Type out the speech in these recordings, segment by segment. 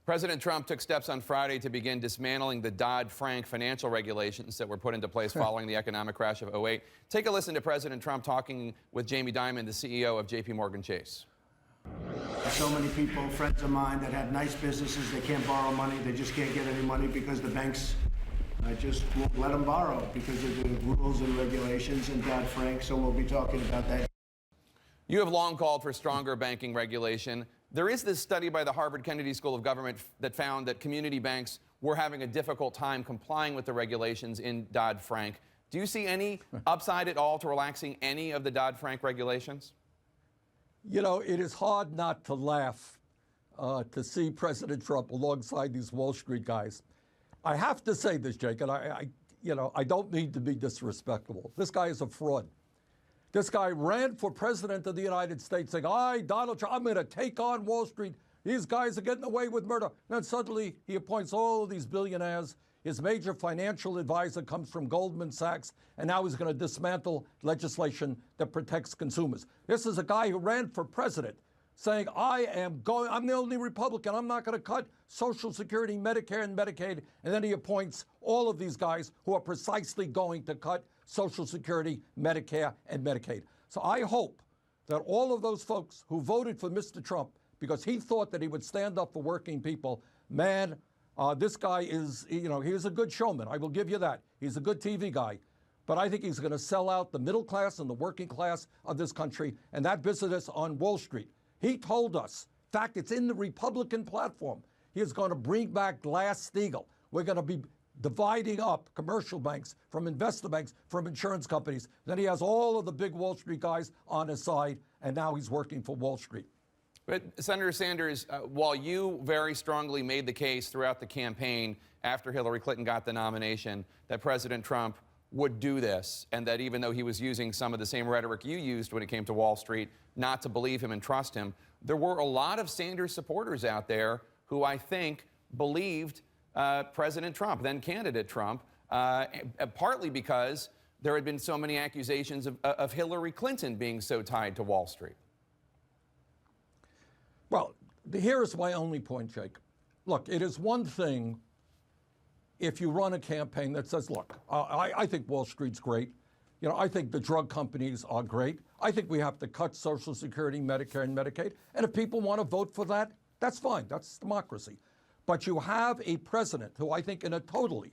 President Trump took steps on Friday to begin dismantling the Dodd-Frank financial regulations that were put into place following the economic crash of '08. Take a listen to President Trump talking with Jamie Dimon, the CEO of JP Morgan Chase. So many people, friends of mine, that have nice businesses, they can't borrow money, they just can't get any money because the banks just won't let them borrow because of the rules and regulations and Dodd-Frank, so we'll be talking about that. You have long called for stronger banking regulation. There is this study by the Harvard Kennedy School of Government that found that community banks were having a difficult time complying with the regulations in Dodd-Frank. Do you see any upside at all to relaxing any of the Dodd-Frank regulations? You know, it is hard not to laugh to see President Trump alongside these Wall Street guys. I have to say this, Jake, and I don't mean to be disrespectful. This guy is a fraud. This guy ran for president of the United States saying, Donald Trump, I'm going to take on Wall Street. These guys are getting away with murder. Then suddenly he appoints all of these billionaires. His major financial advisor comes from Goldman Sachs, and now he's going to dismantle legislation that protects consumers. This is a guy who ran for president saying, I'm the only Republican. I'm not going to cut Social Security, Medicare, and Medicaid. And then he appoints all of these guys who are precisely going to cut Social Security, Medicare, and Medicaid. So I hope that all of those folks who voted for Mr. Trump because he thought that he would stand up for working people, man, this guy is, he's a good showman. I will give you that. He's a good TV guy. But I think he's going to sell out the middle class and the working class of this country and that business on Wall Street. He told us, in fact, it's in the Republican platform, he is going to bring back Glass-Steagall. We're going to be dividing up commercial banks from investor banks from insurance companies. Then he has all of the big Wall Street guys on his side, and now he's working for Wall Street. But Senator Sanders, while you very strongly made the case throughout the campaign after Hillary Clinton got the nomination that President Trump would do this, and that even though he was using some of the same rhetoric you used when it came to Wall Street, not to believe him and trust him, there were a lot of Sanders supporters out there who I think believed President Trump, then candidate Trump, partly because there had been so many accusations of Hillary Clinton being so tied to Wall Street. Well, here's my only point, Jake. Look, it is one thing if you run a campaign that says, look, I think Wall Street's great. I think the drug companies are great. I think we have to cut Social Security, Medicare, and Medicaid. And if people want to vote for that, that's fine. That's democracy. But you have a president who I think in a totally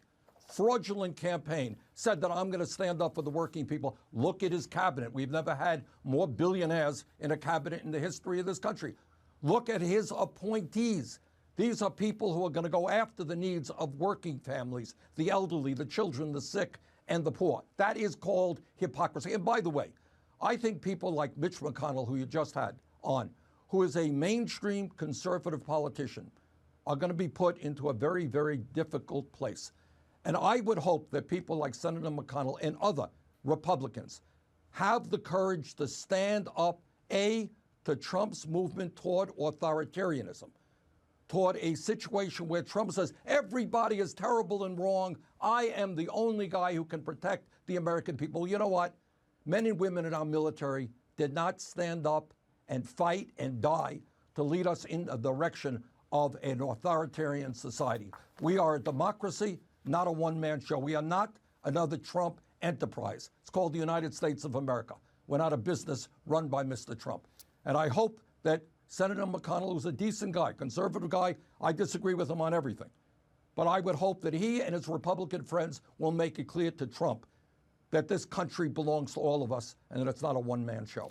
fraudulent campaign said that I'm going to stand up for the working people. Look at his cabinet. We've never had more billionaires in a cabinet in the history of this country. Look at his appointees. These are people who are going to go after the needs of working families, the elderly, the children, the sick, and the poor. That is called hypocrisy. And by the way, I think people like Mitch McConnell, who you just had on, who is a mainstream conservative politician, are going to be put into a very, very difficult place. And I would hope that people like Senator McConnell and other Republicans have the courage to stand up, A, to Trump's movement toward authoritarianism, toward a situation where Trump says, everybody is terrible and wrong. I am the only guy who can protect the American people. You know what? Men and women in our military did not stand up and fight and die to lead us in a direction of an authoritarian society. We are a democracy, not a one-man show. We are not another Trump enterprise. It's called the United States of America. We're not a business run by Mr. Trump. And I hope that Senator McConnell, who's a decent guy, conservative guy, I disagree with him on everything. But I would hope that he and his Republican friends will make it clear to Trump that this country belongs to all of us and that it's not a one-man show.